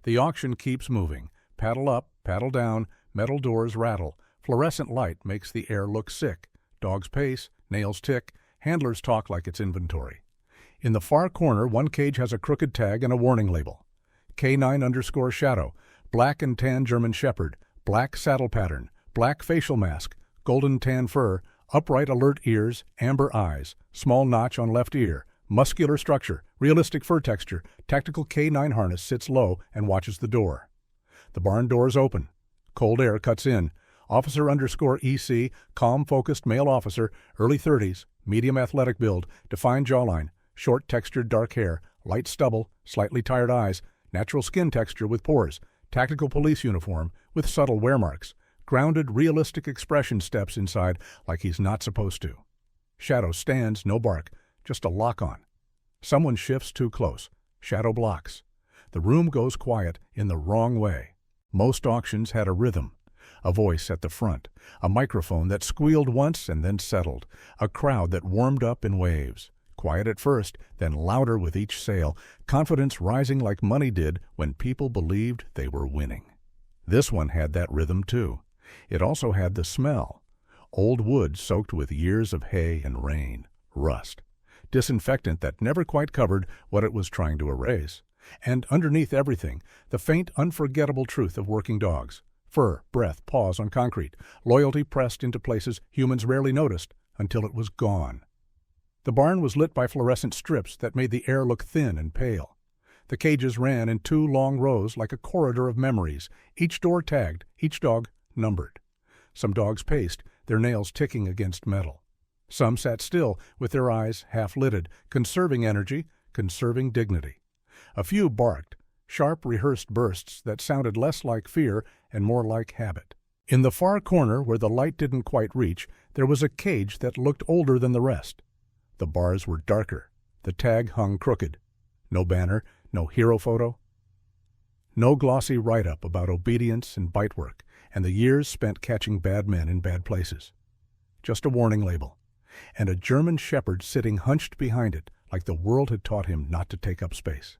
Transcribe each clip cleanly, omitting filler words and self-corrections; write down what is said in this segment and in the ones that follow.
The auction keeps moving. Paddle up, paddle down, metal doors rattle. Fluorescent light makes the air look sick. Dogs pace, nails tick, handlers talk like it's inventory. In the far corner, one cage has a crooked tag and a warning label. K9_Shadow, black and tan German Shepherd, black saddle pattern, black facial mask, golden tan fur, upright alert ears, amber eyes, small notch on left ear, muscular structure, realistic fur texture, tactical K9 harness sits low and watches the door. The barn doors open. Cold air cuts in. Officer_EC, calm, focused male officer, early 30s, medium athletic build, defined jawline, short textured dark hair, light stubble, slightly tired eyes, natural skin texture with pores, tactical police uniform with subtle wear marks, grounded, realistic expression steps inside like he's not supposed to. Shadow stands, no bark, just a lock-on. Someone shifts too close. Shadow blocks. The room goes quiet in the wrong way. Most auctions had a rhythm. A voice at the front, a microphone that squealed once and then settled, a crowd that warmed up in waves. Quiet at first, then louder with each sale, confidence rising like money did when people believed they were winning. This one had that rhythm too. It also had the smell. Old wood soaked with years of hay and rain, rust, disinfectant that never quite covered what it was trying to erase. And underneath everything, the faint, unforgettable truth of working dogs. Fur, breath, paws on concrete, loyalty pressed into places humans rarely noticed until it was gone. The barn was lit by fluorescent strips that made the air look thin and pale. The cages ran in 2 long rows like a corridor of memories, each door tagged, each dog numbered. Some dogs paced, their nails ticking against metal. Some sat still, with their eyes half-lidded, conserving energy, conserving dignity. A few barked, sharp, rehearsed bursts that sounded less like fear and more like habit. In the far corner, where the light didn't quite reach, there was a cage that looked older than the rest. The bars were darker. The tag hung crooked. No banner, no hero photo. No glossy write-up about obedience and bite work, and the years spent catching bad men in bad places. Just a warning label. And a German shepherd sitting hunched behind it, like the world had taught him not to take up space.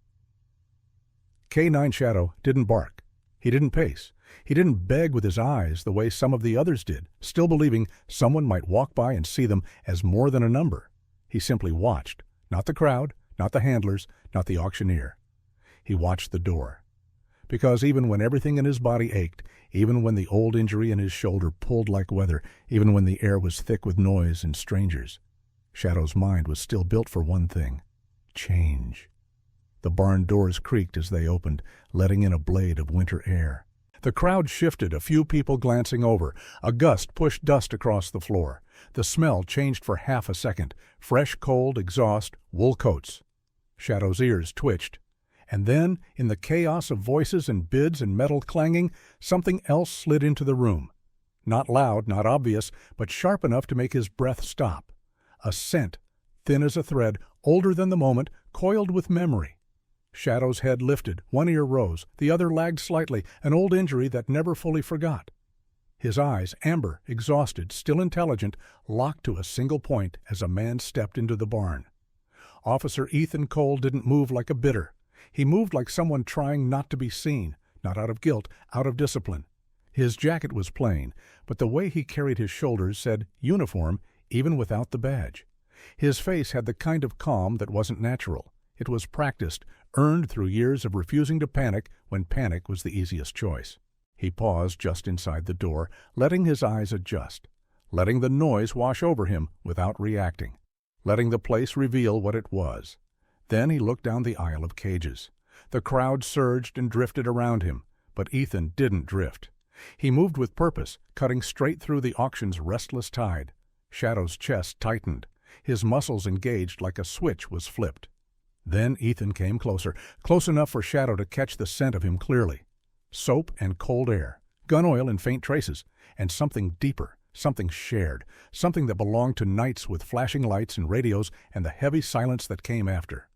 K9 Shadow didn't bark. He didn't pace. He didn't beg with his eyes the way some of the others did, still believing someone might walk by and see them as more than a number. He simply watched, not the crowd, not the handlers, not the auctioneer. He watched the door. Because even when everything in his body ached, even when the old injury in his shoulder pulled like weather, even when the air was thick with noise and strangers, Shadow's mind was still built for one thing: change. The barn doors creaked as they opened, letting in a blade of winter air. The crowd shifted, a few people glancing over. A gust pushed dust across the floor. The smell changed for half a second. Fresh, cold, exhaust, wool coats. Shadow's ears twitched. And then, in the chaos of voices and bids and metal clanging, something else slid into the room. Not loud, not obvious, but sharp enough to make his breath stop. A scent, thin as a thread, older than the moment, coiled with memory. Shadow's head lifted, one ear rose, the other lagged slightly, an old injury that never fully forgot. His eyes, amber, exhausted, still intelligent, locked to a single point as a man stepped into the barn. Officer Ethan Cole didn't move like a bidder. He moved like someone trying not to be seen, not out of guilt, out of discipline. His jacket was plain, but the way he carried his shoulders said uniform even without the badge. His face had the kind of calm that wasn't natural. It was practiced, earned through years of refusing to panic when panic was the easiest choice. He paused just inside the door, letting his eyes adjust, letting the noise wash over him without reacting, letting the place reveal what it was. Then he looked down the aisle of cages. The crowd surged and drifted around him, but Ethan didn't drift. He moved with purpose, cutting straight through the auction's restless tide. Shadow's chest tightened. His muscles engaged like a switch was flipped. Then Ethan came closer, close enough for Shadow to catch the scent of him clearly. Soap and cold air, gun oil in faint traces, and something deeper, something shared, something that belonged to nights with flashing lights and radios and the heavy silence that came after.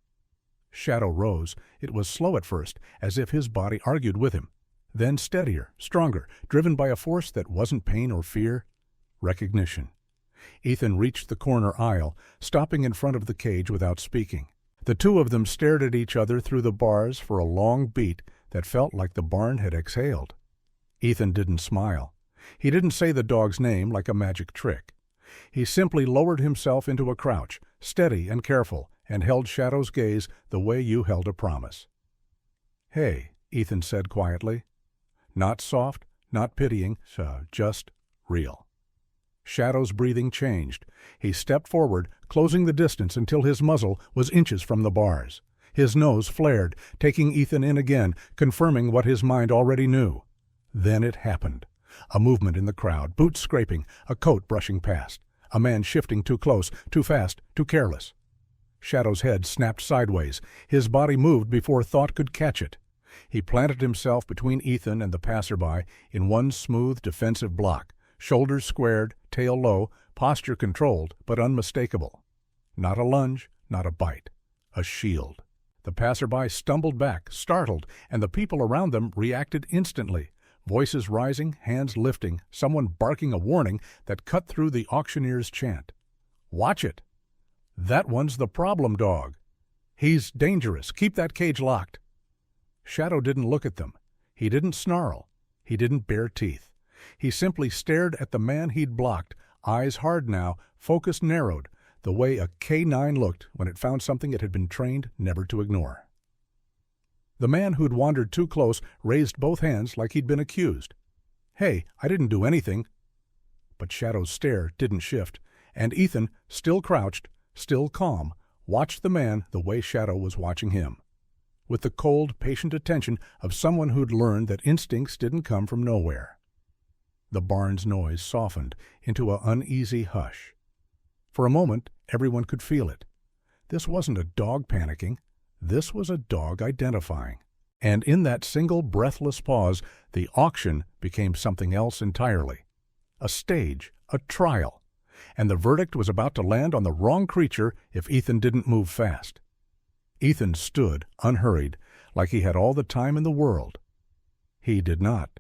Shadow rose. It was slow at first, as if his body argued with him. Then steadier, stronger, driven by a force that wasn't pain or fear. Recognition. Ethan reached the corner aisle, stopping in front of the cage without speaking. The two of them stared at each other through the bars for a long beat, that felt like the barn had exhaled. Ethan didn't smile. He didn't say the dog's name like a magic trick. He simply lowered himself into a crouch, steady and careful, and held Shadow's gaze the way you held a promise. "Hey," Ethan said quietly. Not soft, not pitying, just real. Shadow's breathing changed. He stepped forward, closing the distance until his muzzle was inches from the bars. His nose flared, taking Ethan in again, confirming what his mind already knew. Then it happened. A movement in the crowd, boots scraping, a coat brushing past, a man shifting too close, too fast, too careless. Shadow's head snapped sideways. His body moved before thought could catch it. He planted himself between Ethan and the passerby in one smooth defensive block, shoulders squared, tail low, posture controlled but unmistakable. Not a lunge, not a bite. A shield. The passerby stumbled back, startled, and the people around them reacted instantly. Voices rising, hands lifting, someone barking a warning that cut through the auctioneer's chant. "Watch it! That one's the problem dog. He's dangerous. Keep that cage locked." Shadow didn't look at them. He didn't snarl. He didn't bare teeth. He simply stared at the man he'd blocked, eyes hard now, focus narrowed, the way a K9 looked when it found something it had been trained never to ignore. The man who'd wandered too close raised both hands like he'd been accused. "Hey, I didn't do anything." But Shadow's stare didn't shift, and Ethan, still crouched, still calm, watched the man the way Shadow was watching him, with the cold, patient attention of someone who'd learned that instincts didn't come from nowhere. The barn's noise softened into an uneasy hush. For a moment, everyone could feel it. This wasn't a dog panicking. This was a dog identifying. And in that single breathless pause, the auction became something else entirely. A stage, a trial. And the verdict was about to land on the wrong creature if Ethan didn't move fast. Ethan stood, unhurried, like he had all the time in the world. He did not.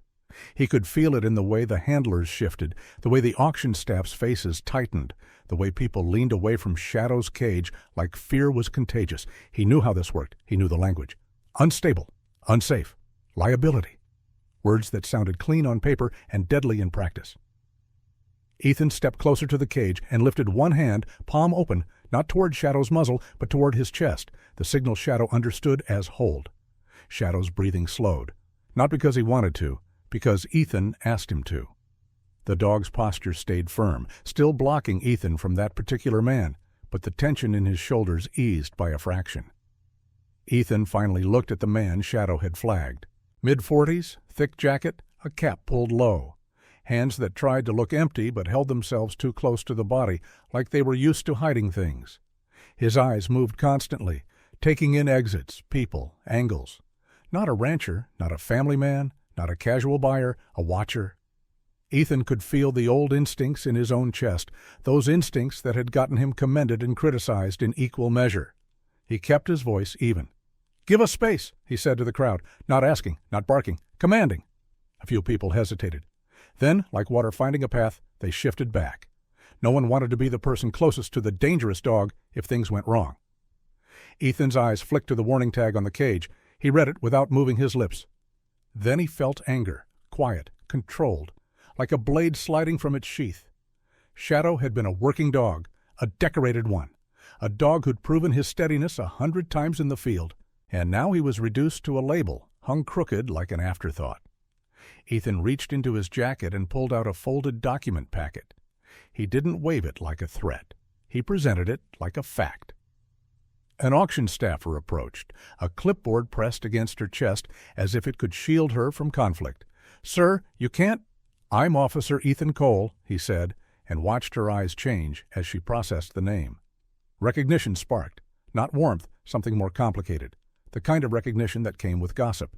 He could feel it in the way the handlers shifted, the way the auction staff's faces tightened, the way people leaned away from Shadow's cage like fear was contagious. He knew how this worked. He knew the language. Unstable, unsafe, liability. Words that sounded clean on paper and deadly in practice. Ethan stepped closer to the cage and lifted one hand, palm open, not toward Shadow's muzzle, but toward his chest, the signal Shadow understood as hold. Shadow's breathing slowed, not because he wanted to, because Ethan asked him to. The dog's posture stayed firm, still blocking Ethan from that particular man, but the tension in his shoulders eased by a fraction. Ethan finally looked at the man Shadow had flagged. Mid-40s, thick jacket, a cap pulled low. Hands that tried to look empty but held themselves too close to the body, like they were used to hiding things. His eyes moved constantly, taking in exits, people, angles. Not a rancher, not a family man, not a casual buyer, a watcher. Ethan could feel the old instincts in his own chest, those instincts that had gotten him commended and criticized in equal measure. He kept his voice even. "Give us space," he said to the crowd, not asking, not barking, commanding. A few people hesitated. Then, like water finding a path, they shifted back. No one wanted to be the person closest to the dangerous dog if things went wrong. Ethan's eyes flicked to the warning tag on the cage. He read it without moving his lips. Then he felt anger, quiet, controlled, like a blade sliding from its sheath. Shadow had been a working dog, a decorated one, a dog who'd proven his steadiness 100 times in the field, and now he was reduced to a label, hung crooked like an afterthought. Ethan reached into his jacket and pulled out a folded document packet. He didn't wave it like a threat. He presented it like a fact. An auction staffer approached, a clipboard pressed against her chest as if it could shield her from conflict. "Sir, you can't—" "I'm Officer Ethan Cole," he said, and watched her eyes change as she processed the name. Recognition sparked, not warmth, something more complicated, the kind of recognition that came with gossip.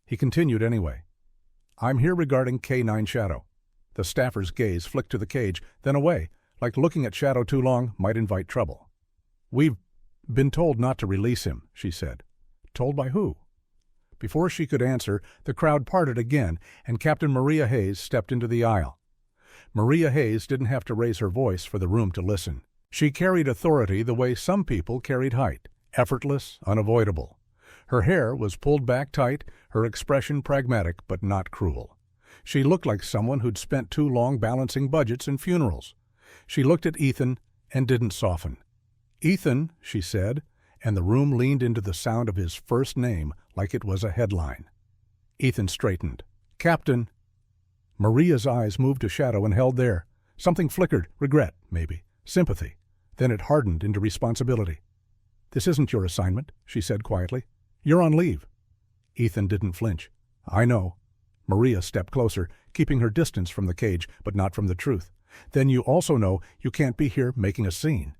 He continued anyway. "I'm here regarding K9 Shadow." The staffer's gaze flicked to the cage, then away, like looking at Shadow too long might invite trouble. "We've been told not to release him," she said. Told by who? Before she could answer, the crowd parted again, and Captain Maria Hayes stepped into the aisle. Maria Hayes didn't have to raise her voice for the room to listen. She carried authority the way some people carried height, effortless, unavoidable. Her hair was pulled back tight, her expression pragmatic but not cruel. She looked like someone who'd spent too long balancing budgets and funerals. She looked at Ethan and didn't soften. "Ethan," she said, and the room leaned into the sound of his first name like it was a headline. Ethan straightened. "Captain." Maria's eyes moved to Shadow and held there. Something flickered, regret, maybe, sympathy. Then it hardened into responsibility. "This isn't your assignment," she said quietly. "You're on leave." Ethan didn't flinch. "I know." Maria stepped closer, keeping her distance from the cage, but not from the truth. "Then you also know you can't be here making a scene."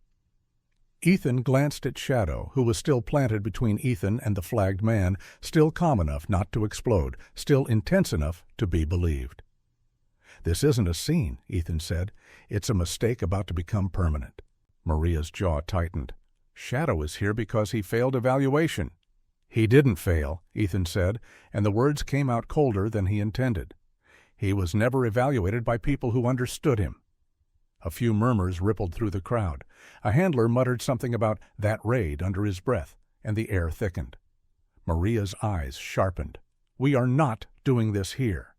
Ethan glanced at Shadow, who was still planted between Ethan and the flagged man, still calm enough not to explode, still intense enough to be believed. "This isn't a scene," Ethan said. "It's a mistake about to become permanent." Maria's jaw tightened. "Shadow is here because he failed evaluation." "He didn't fail," Ethan said, and the words came out colder than he intended. "He was never evaluated by people who understood him." A few murmurs rippled through the crowd. A handler muttered something about "that raid" under his breath, and the air thickened. Maria's eyes sharpened. "We are not doing this here."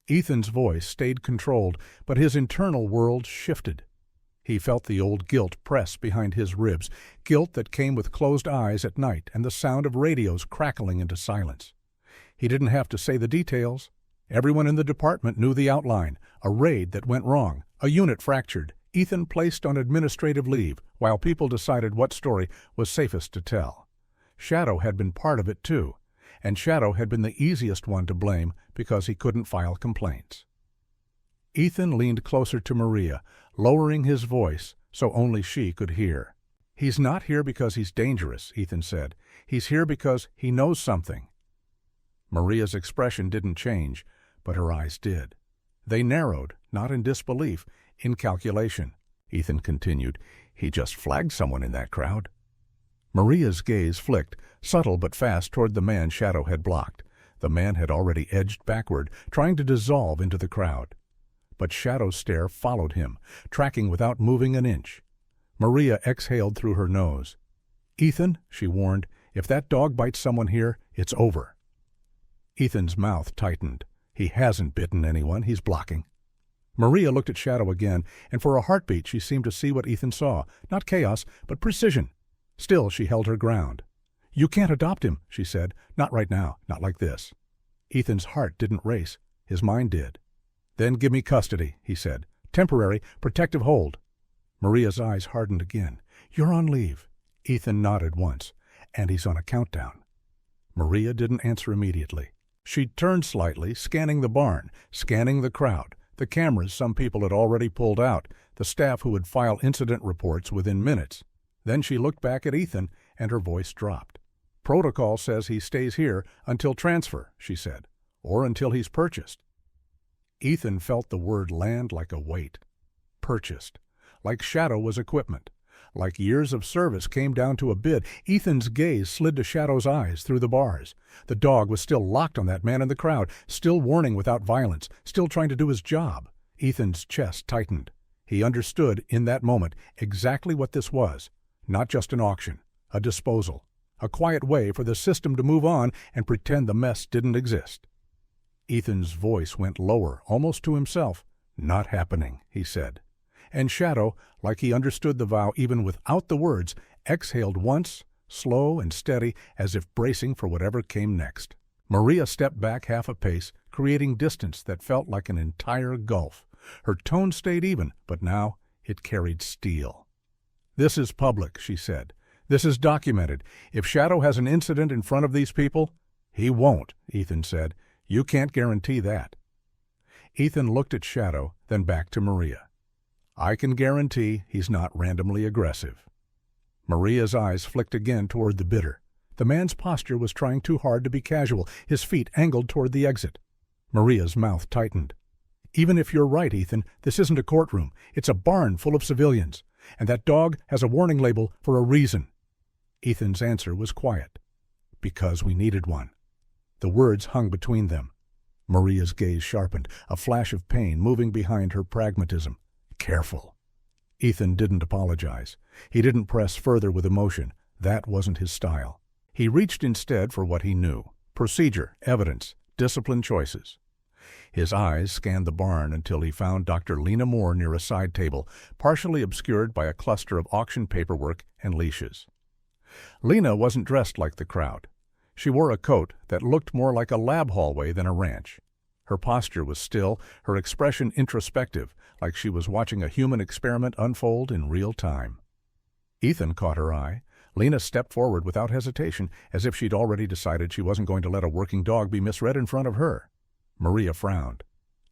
Ethan's voice stayed controlled, but his internal world shifted. He felt the old guilt press behind his ribs, guilt that came with closed eyes at night and the sound of radios crackling into silence. He didn't have to say the details. Everyone in the department knew the outline: a raid that went wrong, a unit fractured, Ethan placed on administrative leave, while people decided what story was safest to tell. Shadow had been part of it too, and Shadow had been the easiest one to blame because he couldn't file complaints. Ethan leaned closer to Maria, lowering his voice so only she could hear. "He's not here because he's dangerous," Ethan said. "He's here because he knows something." Maria's expression didn't change, but her eyes did. They narrowed, not in disbelief, in calculation. Ethan continued, "He just flagged someone in that crowd." Maria's gaze flicked, subtle but fast, toward the man Shadow had blocked. The man had already edged backward, trying to dissolve into the crowd. But Shadow's stare followed him, tracking without moving an inch. Maria exhaled through her nose. "Ethan," she warned, "if that dog bites someone here, it's over." Ethan's mouth tightened. "He hasn't bitten anyone. He's blocking." Maria looked at Shadow again, and for a heartbeat she seemed to see what Ethan saw. Not chaos, but precision. Still she held her ground. "You can't adopt him," she said. "Not right now. Not like this." Ethan's heart didn't race. His mind did. "Then give me custody," he said. "Temporary, protective hold." Maria's eyes hardened again. "You're on leave." Ethan nodded once. "And he's on a countdown." Maria didn't answer immediately. She turned slightly, scanning the barn, scanning the crowd, the cameras some people had already pulled out, the staff who would file incident reports within minutes. Then she looked back at Ethan, and her voice dropped. "Protocol says he stays here until transfer," she said, "or until he's purchased." Ethan felt the word land like a weight. Purchased. Like Shadow was equipment. Like years of service came down to a bid. Ethan's gaze slid to Shadow's eyes through the bars. The dog was still locked on that man in the crowd, still warning without violence, still trying to do his job. Ethan's chest tightened. He understood in that moment exactly what this was. Not just an auction, a disposal, a quiet way for the system to move on and pretend the mess didn't exist. Ethan's voice went lower, almost to himself. "Not happening," he said. And Shadow, like he understood the vow even without the words, exhaled once, slow and steady, as if bracing for whatever came next. Maria stepped back half a pace, creating distance that felt like an entire gulf. Her tone stayed even, but now it carried steel. "This is public," she said. "This is documented. If Shadow has an incident in front of these people—" "He won't," Ethan said. "You can't guarantee that." Ethan looked at Shadow, then back to Maria. "I can guarantee he's not randomly aggressive." Maria's eyes flicked again toward the bidder. The man's posture was trying too hard to be casual, his feet angled toward the exit. Maria's mouth tightened. "Even if you're right, Ethan, this isn't a courtroom. It's a barn full of civilians. And that dog has a warning label for a reason." Ethan's answer was quiet. "Because we needed one." The words hung between them. Maria's gaze sharpened, a flash of pain moving behind her pragmatism. "Careful." Ethan didn't apologize. He didn't press further with emotion. That wasn't his style. He reached instead for what he knew: procedure, evidence, discipline choices. His eyes scanned the barn until he found Dr. Lena Moore near a side table, partially obscured by a cluster of auction paperwork and leashes. Lena wasn't dressed like the crowd. She wore a coat that looked more like a lab hallway than a ranch. Her posture was still, her expression introspective, like she was watching a human experiment unfold in real time. Ethan caught her eye. Lena stepped forward without hesitation, as if she'd already decided she wasn't going to let a working dog be misread in front of her. Maria frowned.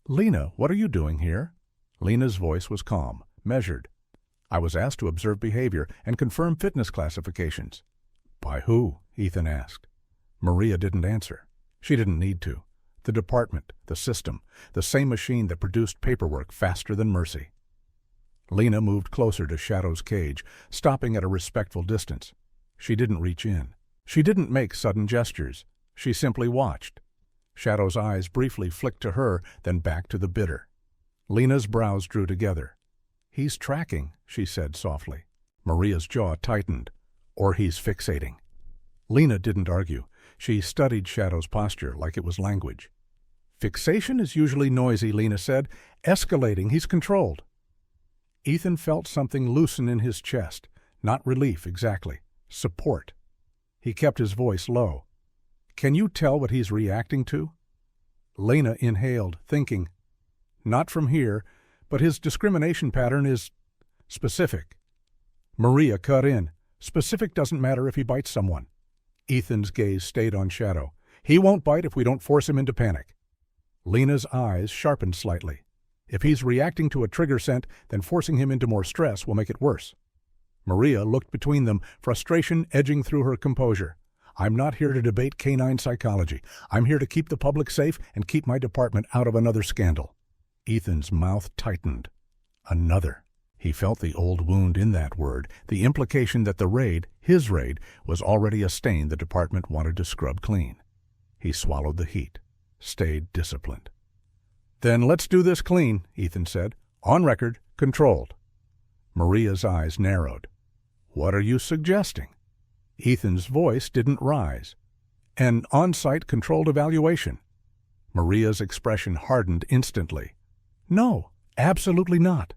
"Lena, what are you doing here?" Lena's voice was calm, measured. "I was asked to observe behavior and confirm fitness classifications." "By who?" Ethan asked. Maria didn't answer. She didn't need to. The department, the system, the same machine that produced paperwork faster than mercy. Lena moved closer to Shadow's cage, stopping at a respectful distance. She didn't reach in. She didn't make sudden gestures. She simply watched. Shadow's eyes briefly flicked to her, then back to the bidder. Lena's brows drew together. "He's tracking," she said softly. Maria's jaw tightened. "Or he's fixating." Lena didn't argue. She studied Shadow's posture like it was language. "Fixation is usually noisy," Lena said. "Escalating, he's controlled." Ethan felt something loosen in his chest. Not relief, exactly. Support. He kept his voice low. "Can you tell what he's reacting to?" Lena inhaled, thinking. "Not from here, but his discrimination pattern is specific." Maria cut in. "Specific doesn't matter if he bites someone." Ethan's gaze stayed on Shadow. "He won't bite if we don't force him into panic." Lena's eyes sharpened slightly. "If he's reacting to a trigger scent, then forcing him into more stress will make it worse." Maria looked between them, frustration edging through her composure. "I'm not here to debate canine psychology. I'm here to keep the public safe and keep my department out of another scandal." Ethan's mouth tightened. Another. He felt the old wound in that word, the implication that the raid, his raid, was already a stain the department wanted to scrub clean. He swallowed the heat, stayed disciplined. "Then let's do this clean," Ethan said. "On record, controlled." Maria's eyes narrowed. "What are you suggesting?" Ethan's voice didn't rise. "An on-site controlled evaluation." Maria's expression hardened instantly. "No, absolutely not."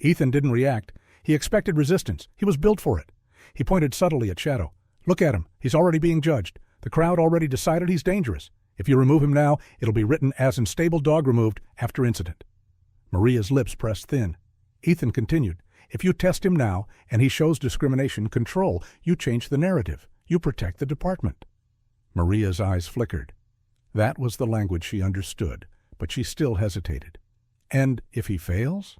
Ethan didn't react. He expected resistance. He was built for it. He pointed subtly at Shadow. "Look at him. He's already being judged. The crowd already decided he's dangerous. If you remove him now, it'll be written as unstable dog removed after incident." Maria's lips pressed thin. Ethan continued. "If you test him now, and he shows discrimination, control, you change the narrative. You protect the department." Maria's eyes flickered. That was the language she understood, but she still hesitated. "And if he fails?"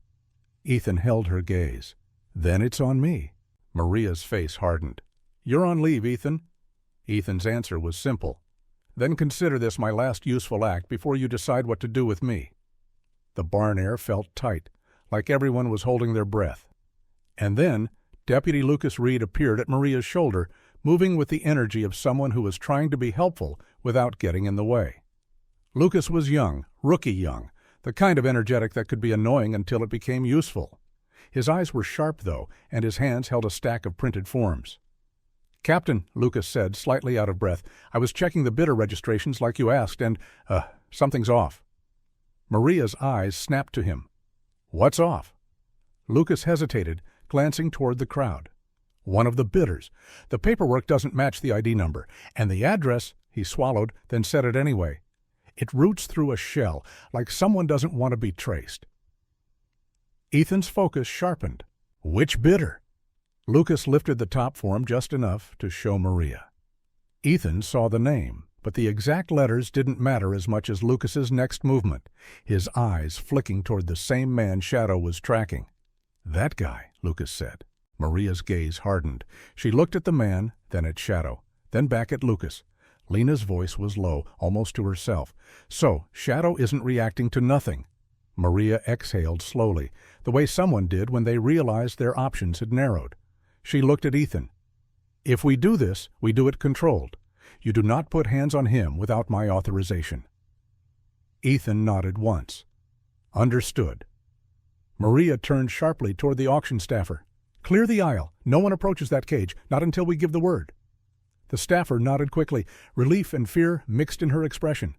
Ethan held her gaze. "Then it's on me." Maria's face hardened. "You're on leave, Ethan." Ethan's answer was simple. "Then consider this my last useful act before you decide what to do with me." The barn air felt tight, like everyone was holding their breath. And then Deputy Lucas Reed appeared at Maria's shoulder, moving with the energy of someone who was trying to be helpful without getting in the way. Lucas was young, rookie young, the kind of energetic that could be annoying until it became useful. His eyes were sharp, though, and his hands held a stack of printed forms. "Captain," Lucas said, slightly out of breath, "I was checking the bidder registrations like you asked, and, something's off." Maria's eyes snapped to him. "What's off?" Lucas hesitated, glancing toward the crowd. "One of the bidders. The paperwork doesn't match the ID number, and the address," he swallowed, then said it anyway. "It roots through a shell, like someone doesn't want to be traced." Ethan's focus sharpened. "Which bidder?" Lucas lifted the top form just enough to show Maria. Ethan saw the name, but the exact letters didn't matter as much as Lucas's next movement, his eyes flicking toward the same man Shadow was tracking. "That guy," Lucas said. Maria's gaze hardened. She looked at the man, then at Shadow, then back at Lucas. Lena's voice was low, almost to herself. "So, Shadow isn't reacting to nothing." Maria exhaled slowly, the way someone did when they realized their options had narrowed. She looked at Ethan. "If we do this, we do it controlled. You do not put hands on him without my authorization." Ethan nodded once. "Understood." Maria turned sharply toward the auction staffer. "Clear the aisle. No one approaches that cage, not until we give the word." The staffer nodded quickly, relief and fear mixed in her expression.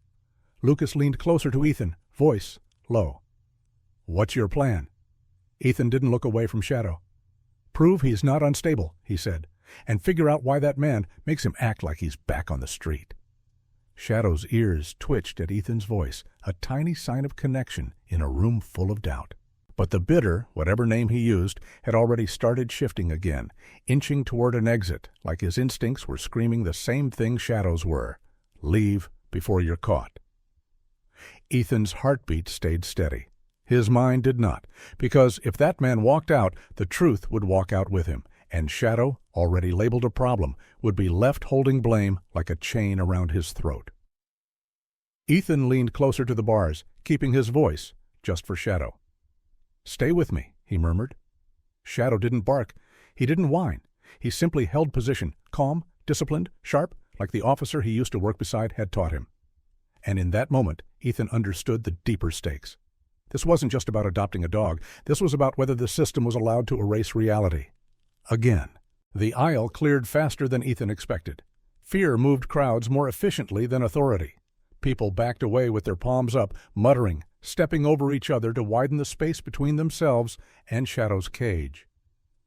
Lucas leaned closer to Ethan, voice low. "What's your plan?" Ethan didn't look away from Shadow. "Prove he's not unstable," he said, "and figure out why that man makes him act like he's back on the street." Shadow's ears twitched at Ethan's voice, a tiny sign of connection in a room full of doubt. But the bidder, whatever name he used, had already started shifting again, inching toward an exit, like his instincts were screaming the same thing Shadow's were. Leave before you're caught. Ethan's heartbeat stayed steady. His mind did not, because if that man walked out, the truth would walk out with him, and Shadow, already labeled a problem, would be left holding blame like a chain around his throat. Ethan leaned closer to the bars, keeping his voice just for Shadow. "Stay with me," he murmured. Shadow didn't bark. He didn't whine. He simply held position, calm, disciplined, sharp, like the officer he used to work beside had taught him. And in that moment, Ethan understood the deeper stakes. This wasn't just about adopting a dog. This was about whether the system was allowed to erase reality. Again, the aisle cleared faster than Ethan expected. Fear moved crowds more efficiently than authority. People backed away with their palms up, muttering, stepping over each other to widen the space between themselves and Shadow's cage.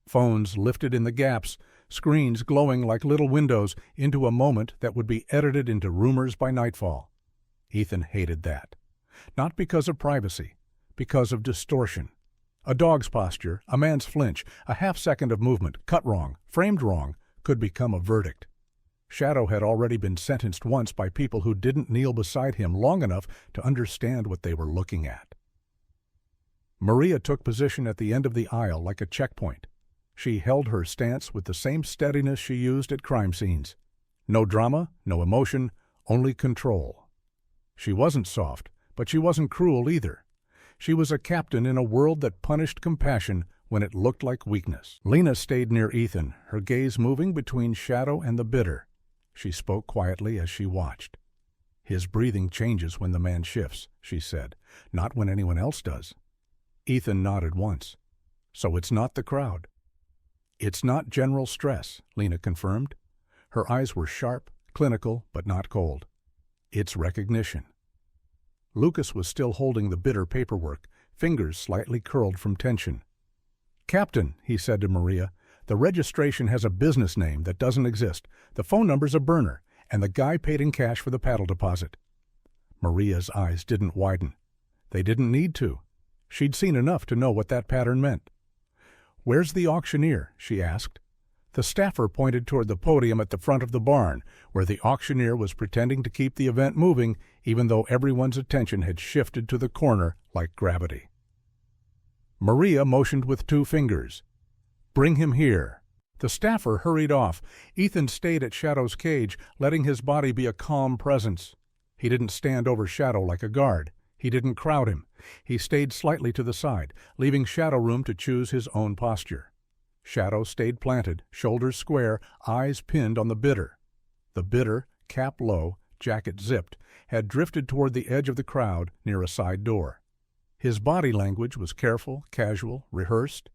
Phones lifted in the gaps, screens glowing like little windows into a moment that would be edited into rumors by nightfall. Ethan hated that. Not because of privacy, because of distortion. A dog's posture, a man's flinch, a half-second of movement, cut wrong, framed wrong, could become a verdict. Shadow had already been sentenced once by people who didn't kneel beside him long enough to understand what they were looking at. Maria took position at the end of the aisle like a checkpoint. She held her stance with the same steadiness she used at crime scenes. No drama, no emotion, only control. She wasn't soft, but she wasn't cruel either. She was a captain in a world that punished compassion when it looked like weakness. Lena stayed near Ethan, her gaze moving between Shadow and the bidder. She spoke quietly as she watched. "His breathing changes when the man shifts," she said, "not when anyone else does." Ethan nodded once. "So it's not the crowd." "It's not general stress," Lena confirmed. Her eyes were sharp, clinical, but not cold. "It's recognition." Lucas was still holding the bidder paperwork, fingers slightly curled from tension. "Captain," he said to Maria, "the registration has a business name that doesn't exist. The phone number's a burner, and the guy paid in cash for the paddle deposit." Maria's eyes didn't widen. They didn't need to. She'd seen enough to know what that pattern meant. "Where's the auctioneer?" she asked. The staffer pointed toward the podium at the front of the barn, where the auctioneer was pretending to keep the event moving, even though everyone's attention had shifted to the corner like gravity. Maria motioned with 2 fingers. "Bring him here." The staffer hurried off. Ethan stayed at Shadow's cage, letting his body be a calm presence. He didn't stand over Shadow like a guard. He didn't crowd him. He stayed slightly to the side, leaving Shadow room to choose his own posture. Shadow stayed planted, shoulders square, eyes pinned on the bidder. The bidder, cap low, jacket zipped, had drifted toward the edge of the crowd near a side door. His body language was careful, casual, rehearsed,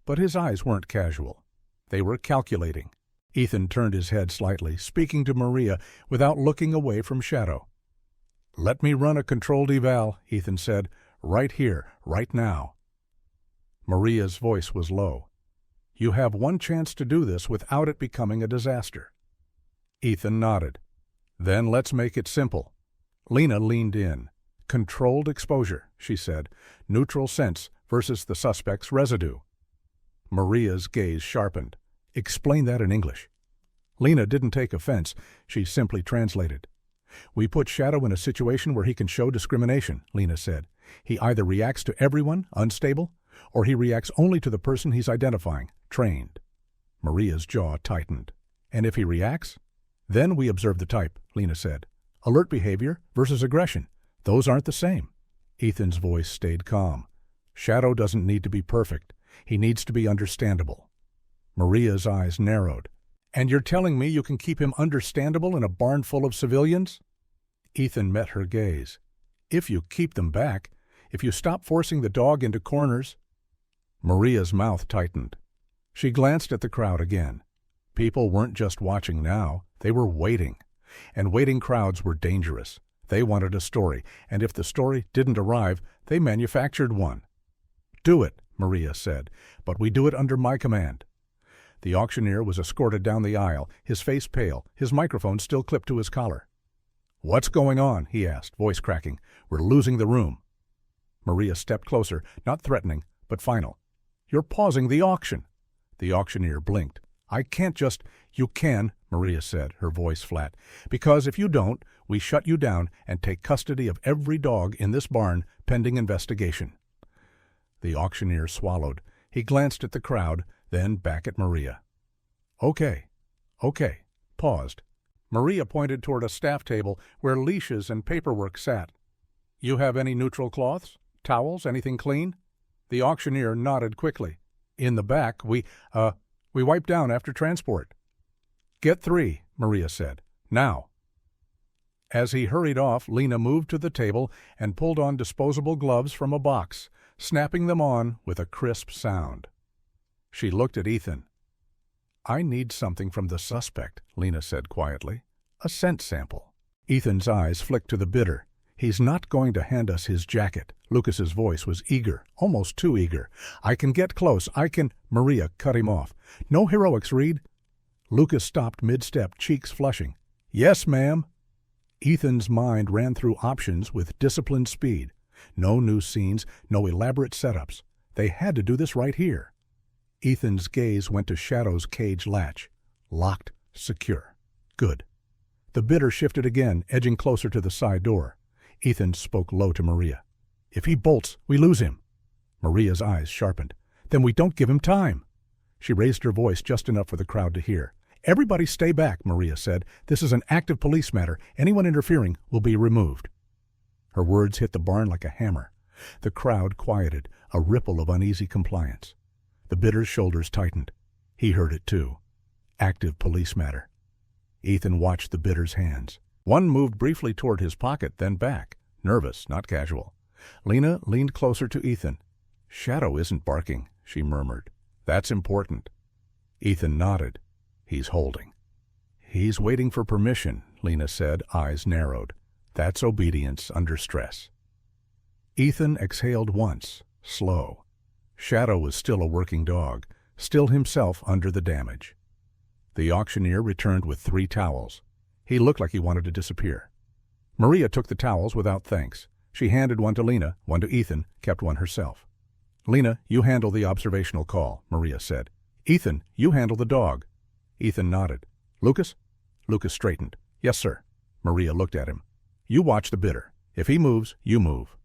but his eyes weren't casual. They were calculating. Ethan turned his head slightly, speaking to Maria without looking away from Shadow. "Let me run a controlled eval," Ethan said, "right here, right now." Maria's voice was low. "You have one chance to do this without it becoming a disaster." Ethan nodded. "Then let's make it simple." Lena leaned in. "Controlled exposure," she said. "Neutral sense versus the suspect's residue." Maria's gaze sharpened. "Explain that in English." Lena didn't take offense. She simply translated. "We put Shadow in a situation where he can show discrimination," Lena said. "He either reacts to everyone, unstable, or he reacts only to the person he's identifying, trained." Maria's jaw tightened. "And if he reacts?" "Then we observe the type," Lena said. "Alert behavior versus aggression. Those aren't the same." Ethan's voice stayed calm. "Shadow doesn't need to be perfect. He needs to be understandable." Maria's eyes narrowed. "And you're telling me you can keep him understandable in a barn full of civilians?" Ethan met her gaze. "If you keep them back, if you stop forcing the dog into corners." Maria's mouth tightened. She glanced at the crowd again. People weren't just watching now. They were waiting. And waiting crowds were dangerous. They wanted a story, and if the story didn't arrive, they manufactured one. "Do it," Maria said, "but we do it under my command." The auctioneer was escorted down the aisle, his face pale, his microphone still clipped to his collar. "What's going on?" he asked, voice cracking. "We're losing the room." Maria stepped closer, not threatening, but final. "You're pausing the auction." The auctioneer blinked. "I can't just—" "You can," Maria said, her voice flat, "because if you don't, we shut you down and take custody of every dog in this barn pending investigation." The auctioneer swallowed. He glanced at the crowd, then back at Maria. Okay. Paused. Maria pointed toward a staff table where leashes and paperwork sat. "You have any neutral cloths? Towels? Anything clean?" The auctioneer nodded quickly. "In the back, we wipe down after transport." "Get 3, Maria said. "Now." As he hurried off, Lena moved to the table and pulled on disposable gloves from a box, snapping them on with a crisp sound. She looked at Ethan. "I need something from the suspect," Lena said quietly. "A scent sample." Ethan's eyes flicked to the bidder. "He's not going to hand us his jacket." Lucas's voice was eager, almost too eager. "I can get close. I can—" Maria cut him off. "No heroics, Reed." Lucas stopped mid-step, cheeks flushing. "Yes, ma'am." Ethan's mind ran through options with disciplined speed. No new scenes, no elaborate setups. They had to do this right here. Ethan's gaze went to Shadow's cage latch. Locked, secure. Good. The bidder shifted again, edging closer to the side door. Ethan spoke low to Maria. "If he bolts, we lose him." Maria's eyes sharpened. "Then we don't give him time." She raised her voice just enough for the crowd to hear. "Everybody stay back," Maria said. "This is an active police matter. Anyone interfering will be removed." Her words hit the barn like a hammer. The crowd quieted, a ripple of uneasy compliance. The bidder's shoulders tightened. He heard it too. Active police matter. Ethan watched the bidder's hands. One moved briefly toward his pocket, then back. Nervous, not casual. Lena leaned closer to Ethan. "Shadow isn't barking," she murmured. "That's important." Ethan nodded. "He's holding." "He's waiting for permission," Lena said, eyes narrowed. "That's obedience under stress." Ethan exhaled once, slow. Shadow was still a working dog, still himself under the damage. The auctioneer returned with 3 towels. He looked like he wanted to disappear. Maria took the towels without thanks. She handed one to Lena, one to Ethan, kept one herself. "Lena, you handle the observational call," Maria said. "Ethan, you handle the dog." Ethan nodded. "Lucas?" Lucas straightened. "Yes, sir." Maria looked at him. "You watch the bidder. If he moves, you move."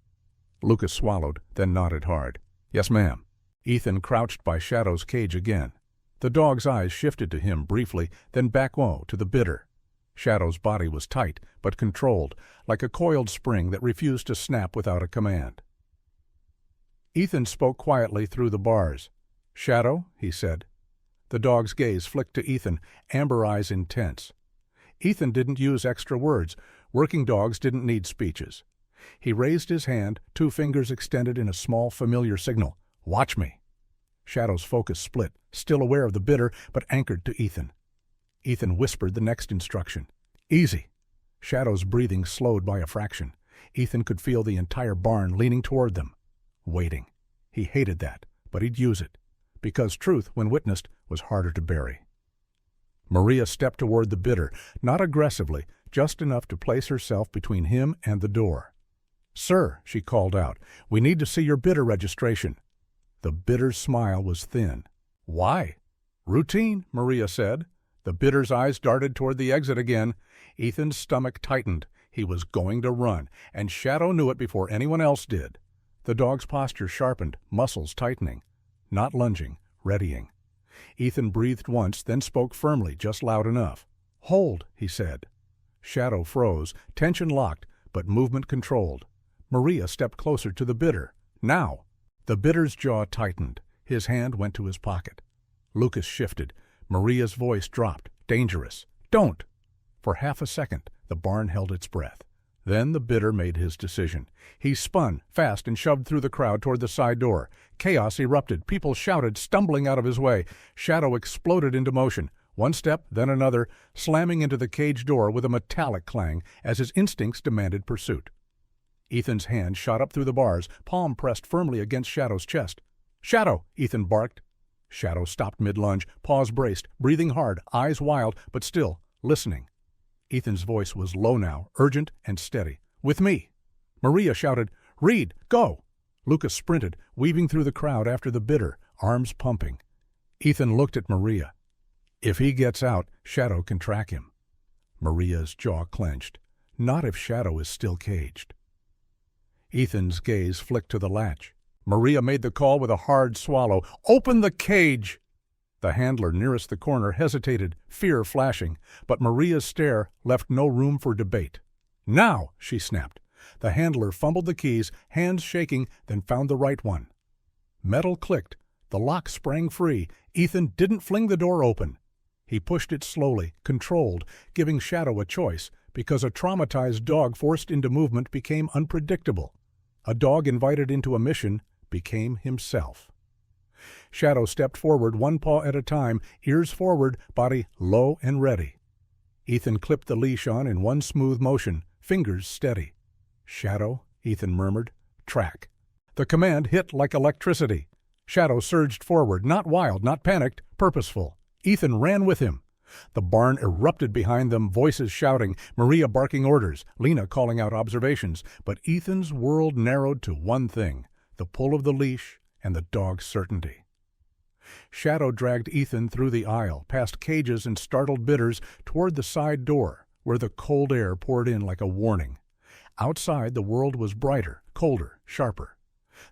Lucas swallowed, then nodded hard. "Yes, ma'am." Ethan crouched by Shadow's cage again. The dog's eyes shifted to him briefly, then back to the bidder. Shadow's body was tight, but controlled, like a coiled spring that refused to snap without a command. Ethan spoke quietly through the bars. "Shadow," he said. The dog's gaze flicked to Ethan, amber eyes intense. Ethan didn't use extra words. Working dogs didn't need speeches. He raised his hand, 2 fingers extended in a small, familiar signal. "Watch me." Shadow's focus split, still aware of the bidder, but anchored to Ethan. Ethan whispered the next instruction. "Easy." Shadow's breathing slowed by a fraction. Ethan could feel the entire barn leaning toward them. Waiting. He hated that, but he'd use it. Because truth, when witnessed, was harder to bury. Maria stepped toward the bidder, not aggressively, just enough to place herself between him and the door. "Sir," she called out, "we need to see your bidder registration." The bidder's smile was thin. "Why?" "Routine," Maria said. The bidder's eyes darted toward the exit again. Ethan's stomach tightened. He was going to run, and Shadow knew it before anyone else did. The dog's posture sharpened, muscles tightening. Not lunging, readying. Ethan breathed once, then spoke firmly, just loud enough. "Hold," he said. Shadow froze, tension locked, but movement controlled. Maria stepped closer to the bidder. "Now!" The bidder's jaw tightened. His hand went to his pocket. Lucas shifted. Maria's voice dropped. Dangerous. "Don't!" For half a second, the barn held its breath. Then the bidder made his decision. He spun, fast, and shoved through the crowd toward the side door. Chaos erupted. People shouted, stumbling out of his way. Shadow exploded into motion. One step, then another, slamming into the cage door with a metallic clang as his instincts demanded pursuit. Ethan's hand shot up through the bars, palm pressed firmly against Shadow's chest. "Shadow!" Ethan barked. Shadow stopped mid-lunge, paws braced, breathing hard, eyes wild, but still, listening. Ethan's voice was low now, urgent and steady. "With me!" Maria shouted, "Reed, go!" Lucas sprinted, weaving through the crowd after the bidder, arms pumping. Ethan looked at Maria. If he gets out, Shadow can track him. Maria's jaw clenched. Not if Shadow is still caged. Ethan's gaze flicked to the latch. Maria made the call with a hard swallow. "Open the cage!" The handler nearest the corner hesitated, fear flashing, but Maria's stare left no room for debate. "Now!" she snapped. The handler fumbled the keys, hands shaking, then found the right one. Metal clicked. The lock sprang free. Ethan didn't fling the door open. He pushed it slowly, controlled, giving Shadow a choice, because a traumatized dog forced into movement became unpredictable. A dog invited into a mission became himself. Shadow stepped forward, one paw at a time, ears forward, body low and ready. Ethan clipped the leash on in one smooth motion, fingers steady. "Shadow," Ethan murmured. "Track." The command hit like electricity. Shadow surged forward, not wild, not panicked, purposeful. Ethan ran with him. The barn erupted behind them, voices shouting, Maria barking orders, Lena calling out observations, but Ethan's world narrowed to one thing, the pull of the leash and the dog's certainty. Shadow dragged Ethan through the aisle, past cages and startled bidders, toward the side door, where the cold air poured in like a warning. Outside, the world was brighter, colder, sharper.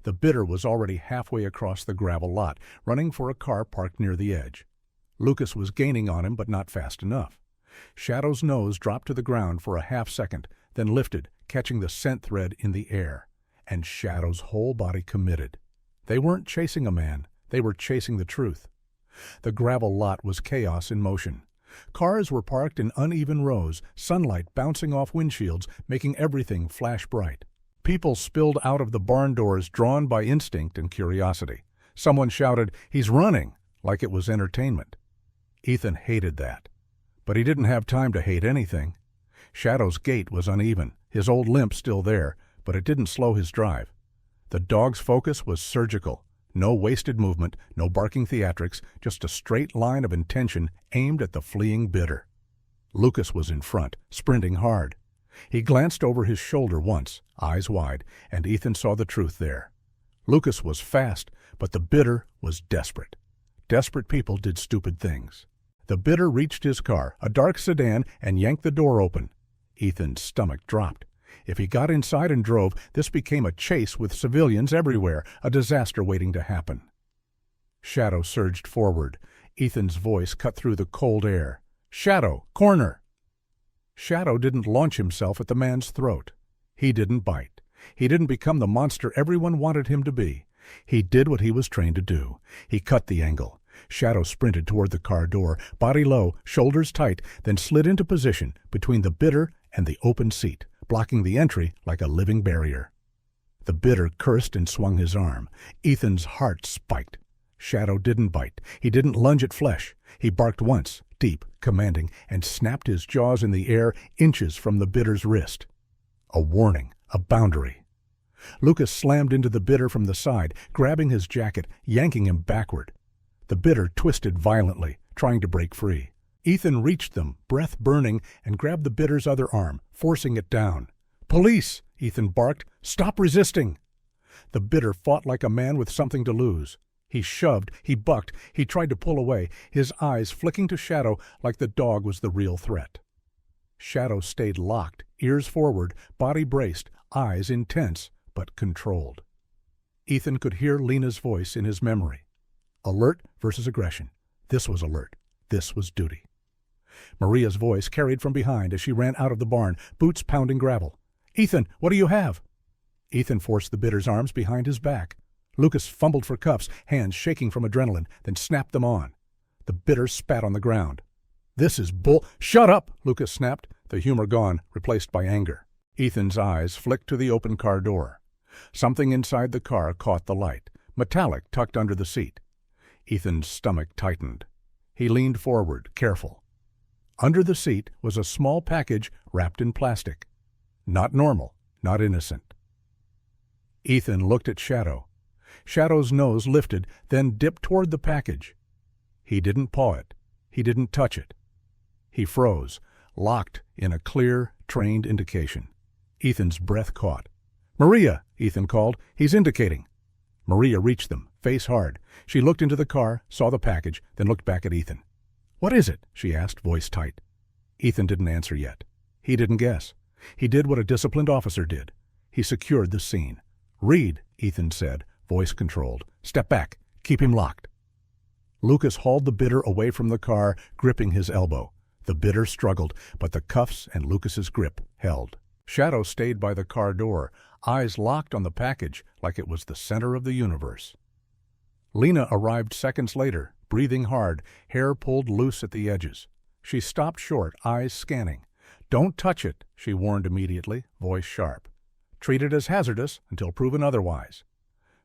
The bidder was already halfway across the gravel lot, running for a car parked near the edge. Lucas was gaining on him, but not fast enough. Shadow's nose dropped to the ground for a half second, then lifted, catching the scent thread in the air. And Shadow's whole body committed. They weren't chasing a man. They were chasing the truth. The gravel lot was chaos in motion. Cars were parked in uneven rows, sunlight bouncing off windshields, making everything flash bright. People spilled out of the barn doors, drawn by instinct and curiosity. Someone shouted, "He's running!" like it was entertainment. Ethan hated that. But he didn't have time to hate anything. Shadow's gait was uneven, his old limp still there, but it didn't slow his drive. The dog's focus was surgical. No wasted movement, no barking theatrics, just a straight line of intention aimed at the fleeing bidder. Lucas was in front, sprinting hard. He glanced over his shoulder once, eyes wide, and Ethan saw the truth there. Lucas was fast, but the bidder was desperate. Desperate people did stupid things. The bidder reached his car, a dark sedan, and yanked the door open. Ethan's stomach dropped. If he got inside and drove, this became a chase with civilians everywhere, a disaster waiting to happen. Shadow surged forward. Ethan's voice cut through the cold air. "Shadow, corner!" Shadow didn't launch himself at the man's throat. He didn't bite. He didn't become the monster everyone wanted him to be. He did what he was trained to do. He cut the angle. Shadow sprinted toward the car door, body low, shoulders tight, then slid into position between the bidder and the open seat, blocking the entry like a living barrier. The bidder cursed and swung his arm. Ethan's heart spiked. Shadow didn't bite. He didn't lunge at flesh. He barked once, deep, commanding, and snapped his jaws in the air inches from the bidder's wrist. A warning, a boundary. Lucas slammed into the bidder from the side, grabbing his jacket, yanking him backward. The bidder twisted violently, trying to break free. Ethan reached them, breath burning, and grabbed the bidder's other arm, forcing it down. "Police!" Ethan barked. "Stop resisting!" The bidder fought like a man with something to lose. He shoved, he bucked, he tried to pull away, his eyes flicking to Shadow like the dog was the real threat. Shadow stayed locked, ears forward, body braced, eyes intense, but controlled. Ethan could hear Lena's voice in his memory. Alert versus aggression. This was alert. This was duty. Maria's voice carried from behind as she ran out of the barn, boots pounding gravel. "Ethan, what do you have?" Ethan forced the bidder's arms behind his back. Lucas fumbled for cuffs, hands shaking from adrenaline, then snapped them on. The bidder spat on the ground. "This is bull—" "Shut up!" Lucas snapped, the humor gone, replaced by anger. Ethan's eyes flicked to the open car door. Something inside the car caught the light, metallic tucked under the seat. Ethan's stomach tightened. He leaned forward, careful. Under the seat was a small package wrapped in plastic. Not normal, not innocent. Ethan looked at Shadow. Shadow's nose lifted, then dipped toward the package. He didn't paw it. He didn't touch it. He froze, locked in a clear, trained indication. Ethan's breath caught. "Maria!" Ethan called. "He's indicating." Maria reached them, face hard. She looked into the car, saw the package, then looked back at Ethan. "What is it?" she asked, voice tight. Ethan didn't answer yet. He didn't guess. He did what a disciplined officer did. He secured the scene. "Read," Ethan said, voice controlled. "Step back. Keep him locked." Lucas hauled the bidder away from the car, gripping his elbow. The bidder struggled, but the cuffs and Lucas's grip held. Shadow stayed by the car door, eyes locked on the package like it was the center of the universe. Lena arrived seconds later, breathing hard, hair pulled loose at the edges. She stopped short, eyes scanning. "Don't touch it," she warned immediately, voice sharp. "Treat it as hazardous until proven otherwise."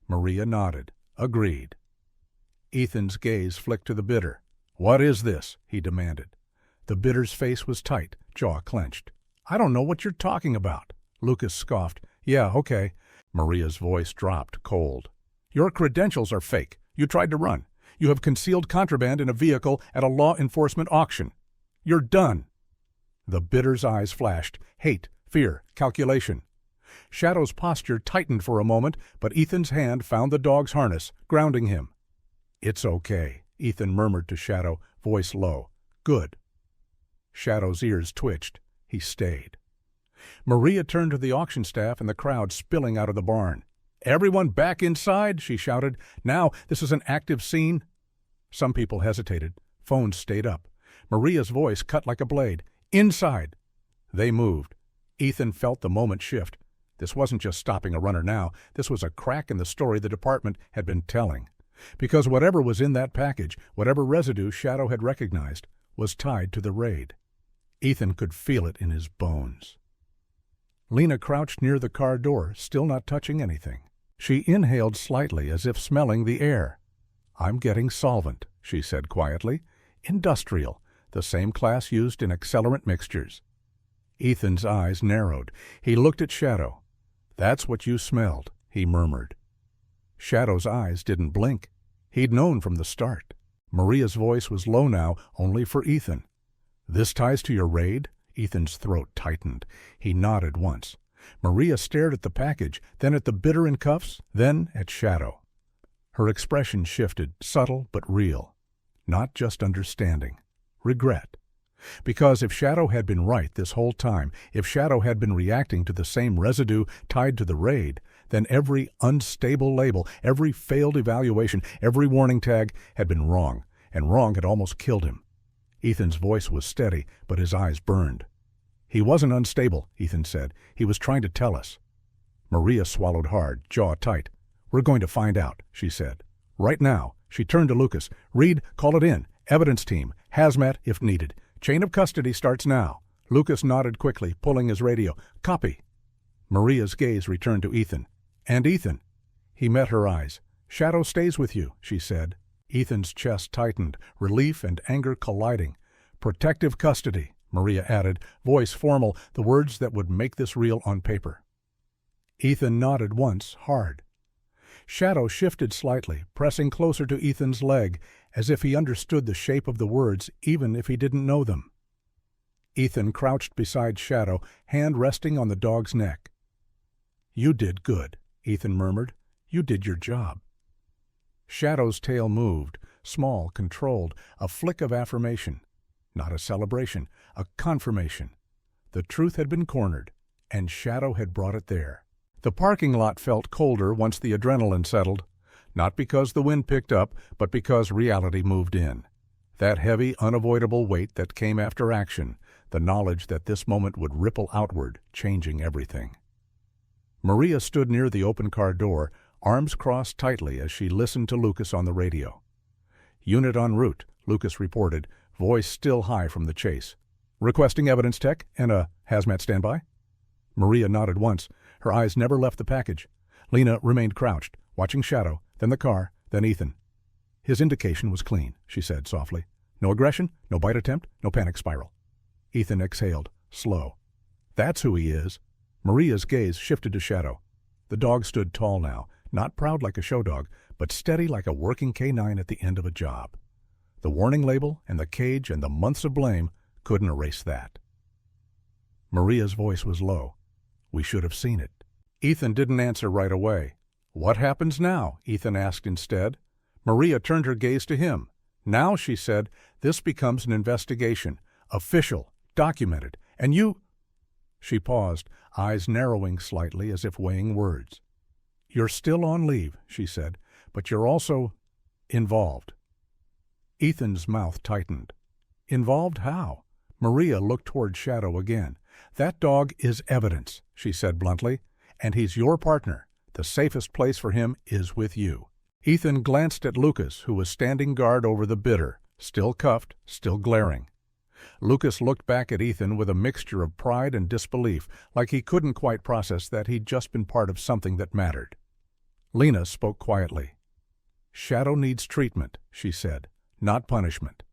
Maria nodded, agreed. Ethan's gaze flicked to the bidder. "What is this?" he demanded. The bidder's face was tight, jaw clenched. "I don't know what you're talking about." Lucas scoffed. "Yeah, okay." Maria's voice dropped, cold. "Your credentials are fake. You tried to run. You have concealed contraband in a vehicle at a law enforcement auction. You're done." The bidder's eyes flashed. Hate, fear, calculation. Shadow's posture tightened for a moment, but Ethan's hand found the dog's harness, grounding him. "It's okay," Ethan murmured to Shadow, voice low. "Good." Shadow's ears twitched. He stayed. Maria turned to the auction staff and the crowd spilling out of the barn. "Everyone back inside," she shouted. "Now, this is an active scene." Some people hesitated. Phones stayed up. Maria's voice cut like a blade. "Inside!" They moved. Ethan felt the moment shift. This wasn't just stopping a runner now. This was a crack in the story the department had been telling. Because whatever was in that package, whatever residue Shadow had recognized, was tied to the raid. Ethan could feel it in his bones. Lena crouched near the car door, still not touching anything. She inhaled slightly, as if smelling the air. "I'm getting solvent," she said quietly. "Industrial, the same class used in accelerant mixtures." Ethan's eyes narrowed. He looked at Shadow. "That's what you smelled," he murmured. Shadow's eyes didn't blink. He'd known from the start. Maria's voice was low now, only for Ethan. "This ties to your raid?" Ethan's throat tightened. He nodded once. Maria stared at the package, then at the bidder in cuffs, then at Shadow. Her expression shifted, subtle but real. Not just understanding. Regret. Because if Shadow had been right this whole time, if Shadow had been reacting to the same residue tied to the raid, then every unstable label, every failed evaluation, every warning tag had been wrong, and wrong had almost killed him. Ethan's voice was steady, but his eyes burned. "He wasn't unstable," Ethan said. "He was trying to tell us." Maria swallowed hard, jaw tight. "We're going to find out," she said. "Right now." She turned to Lucas. "Reed, call it in. Evidence team. Hazmat if needed. Chain of custody starts now." Lucas nodded quickly, pulling his radio. "Copy." Maria's gaze returned to Ethan. "And Ethan." He met her eyes. "Shadow stays with you," she said. Ethan's chest tightened, relief and anger colliding. "Protective custody," Maria added, voice formal, the words that would make this real on paper. Ethan nodded once, hard. Shadow shifted slightly, pressing closer to Ethan's leg, as if he understood the shape of the words, even if he didn't know them. Ethan crouched beside Shadow, hand resting on the dog's neck. "You did good," Ethan murmured. "You did your job." Shadow's tail moved, small, controlled, a flick of affirmation. Not a celebration, a confirmation. The truth had been cornered, and Shadow had brought it there. The parking lot felt colder once the adrenaline settled, not because the wind picked up, but because reality moved in. That heavy, unavoidable weight that came after action, the knowledge that this moment would ripple outward, changing everything. Maria stood near the open car door, arms crossed tightly as she listened to Lucas on the radio. "Unit en route," Lucas reported, voice still high from the chase. "Requesting evidence tech and a hazmat standby?" Maria nodded once. Her eyes never left the package. Lena remained crouched, watching Shadow, then the car, then Ethan. "His indication was clean," she said softly. No aggression, no bite attempt, no panic spiral. Ethan exhaled, slow. That's who he is. Maria's gaze shifted to Shadow. The dog stood tall now, not proud like a show dog, but steady like a working canine at the end of a job. The warning label and the cage and the months of blame couldn't erase that. Maria's voice was low. We should have seen it. Ethan didn't answer right away. What happens now? Ethan asked instead. Maria turned her gaze to him. Now, she said, this becomes an investigation. Official, documented, and you... She paused, eyes narrowing slightly as if weighing words. You're still on leave, she said, but you're also involved. Ethan's mouth tightened. Involved how? Maria looked toward Shadow again. That dog is evidence, she said bluntly, and he's your partner. The safest place for him is with you. Ethan glanced at Lucas, who was standing guard over the bidder, still cuffed, still glaring. Lucas looked back at Ethan with a mixture of pride and disbelief, like he couldn't quite process that he'd just been part of something that mattered. Lena spoke quietly. Shadow needs treatment, she said, not punishment.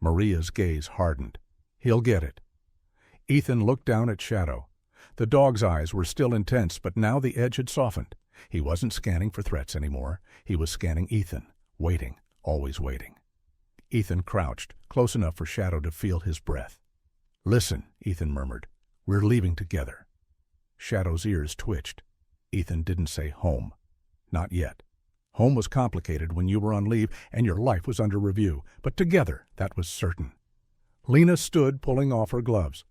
Maria's gaze hardened. He'll get it. Ethan looked down at Shadow. The dog's eyes were still intense, but now the edge had softened. He wasn't scanning for threats anymore. He was scanning Ethan, waiting, always waiting. Ethan crouched, close enough for Shadow to feel his breath. Listen, Ethan murmured. We're leaving together. Shadow's ears twitched. Ethan didn't say home. Not yet. Home was complicated when you were on leave and your life was under review, but together, that was certain. Lena stood, pulling off her gloves.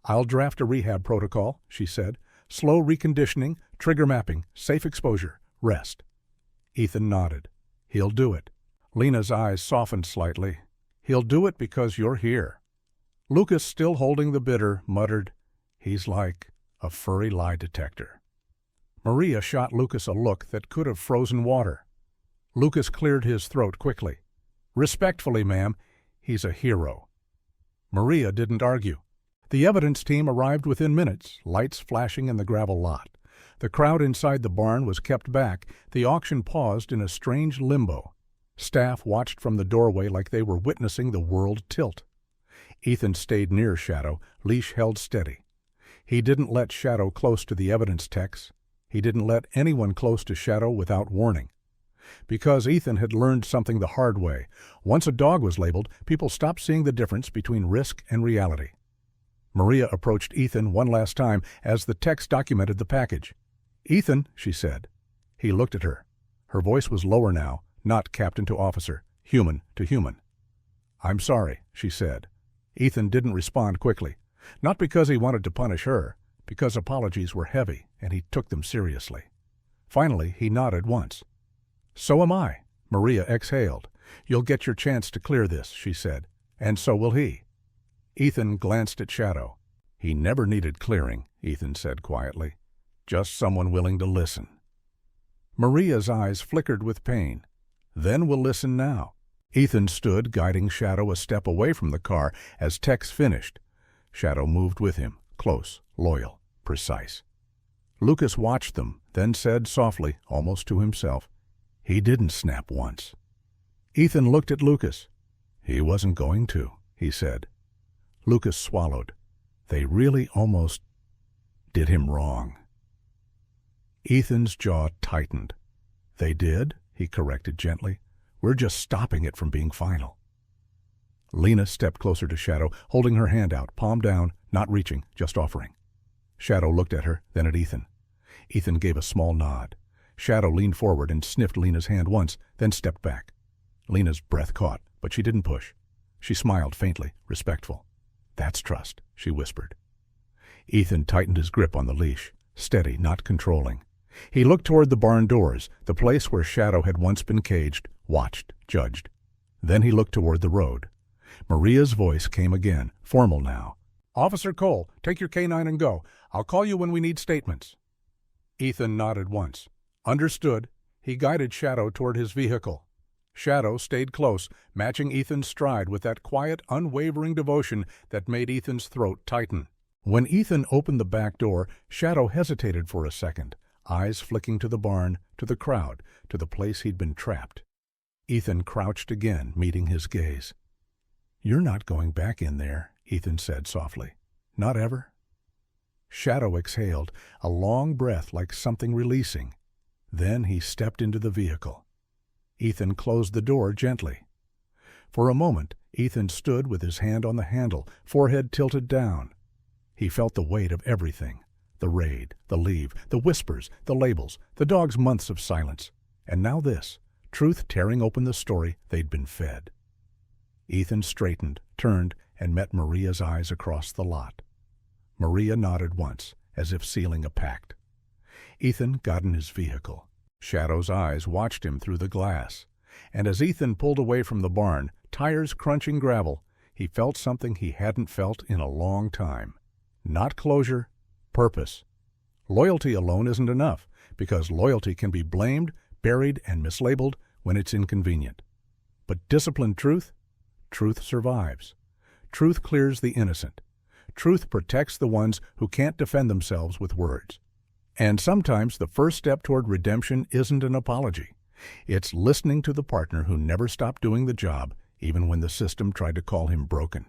I'll draft a rehab protocol, she said. Slow reconditioning, trigger mapping, safe exposure, rest. Ethan nodded. He'll do it. Lena's eyes softened slightly. He'll do it because you're here. Lucas, still holding the bidder, muttered, He's like a furry lie detector. Maria shot Lucas a look that could have frozen water. Lucas cleared his throat quickly. Respectfully, ma'am, he's a hero. Maria didn't argue. The evidence team arrived within minutes, lights flashing in the gravel lot. The crowd inside the barn was kept back. The auction paused in a strange limbo. Staff watched from the doorway like they were witnessing the world tilt. Ethan stayed near Shadow, leash held steady. He didn't let Shadow close to the evidence techs. He didn't let anyone close to Shadow without warning. Because Ethan had learned something the hard way. Once a dog was labeled, people stopped seeing the difference between risk and reality. Maria approached Ethan one last time as the techs documented the package. Ethan, she said. He looked at her. Her voice was lower now, not captain to officer, human to human. I'm sorry, she said. Ethan didn't respond quickly. Not because he wanted to punish her, because apologies were heavy and he took them seriously. Finally, he nodded once. So am I, Maria exhaled. You'll get your chance to clear this, she said, and so will he. Ethan glanced at Shadow. He never needed clearing, Ethan said quietly. Just someone willing to listen. Maria's eyes flickered with pain. Then we'll listen now. Ethan stood, guiding Shadow a step away from the car as Tex finished. Shadow moved with him, close, loyal, precise. Lucas watched them, then said softly, almost to himself, He didn't snap once. Ethan looked at Lucas. He wasn't going to, he said. Lucas swallowed. They really almost did him wrong. Ethan's jaw tightened. They did, he corrected gently. We're just stopping it from being final. Lena stepped closer to Shadow, holding her hand out, palm down, not reaching, just offering. Shadow looked at her, then at Ethan. Ethan gave a small nod. Shadow leaned forward and sniffed Lena's hand once, then stepped back. Lena's breath caught, but she didn't push. She smiled faintly, respectful. That's trust, she whispered. Ethan tightened his grip on the leash, steady, not controlling. He looked toward the barn doors, the place where Shadow had once been caged, watched, judged. Then he looked toward the road. Maria's voice came again, formal now. Officer Cole, take your canine and go. I'll call you when we need statements. Ethan nodded once. Understood. He guided Shadow toward his vehicle. Shadow stayed close, matching Ethan's stride with that quiet, unwavering devotion that made Ethan's throat tighten. When Ethan opened the back door, Shadow hesitated for a second, eyes flicking to the barn, to the crowd, to the place he'd been trapped. Ethan crouched again, meeting his gaze. "You're not going back in there," Ethan said softly. "Not ever?" Shadow exhaled, a long breath like something releasing. Then he stepped into the vehicle. Ethan closed the door gently. For a moment, Ethan stood with his hand on the handle, forehead tilted down. He felt the weight of everything: the raid, the leave, the whispers, the labels, the dog's months of silence. And now this, truth tearing open the story they'd been fed. Ethan straightened, turned, and met Maria's eyes across the lot. Maria nodded once, as if sealing a pact. Ethan got in his vehicle. Shadow's eyes watched him through the glass. And as Ethan pulled away from the barn, tires crunching gravel, he felt something he hadn't felt in a long time. Not closure, purpose. Loyalty alone isn't enough, because loyalty can be blamed, buried, and mislabeled when it's inconvenient. But disciplined truth? Truth survives. Truth clears the innocent. Truth protects the ones who can't defend themselves with words. And sometimes the first step toward redemption isn't an apology. It's listening to the partner who never stopped doing the job, even when the system tried to call him broken.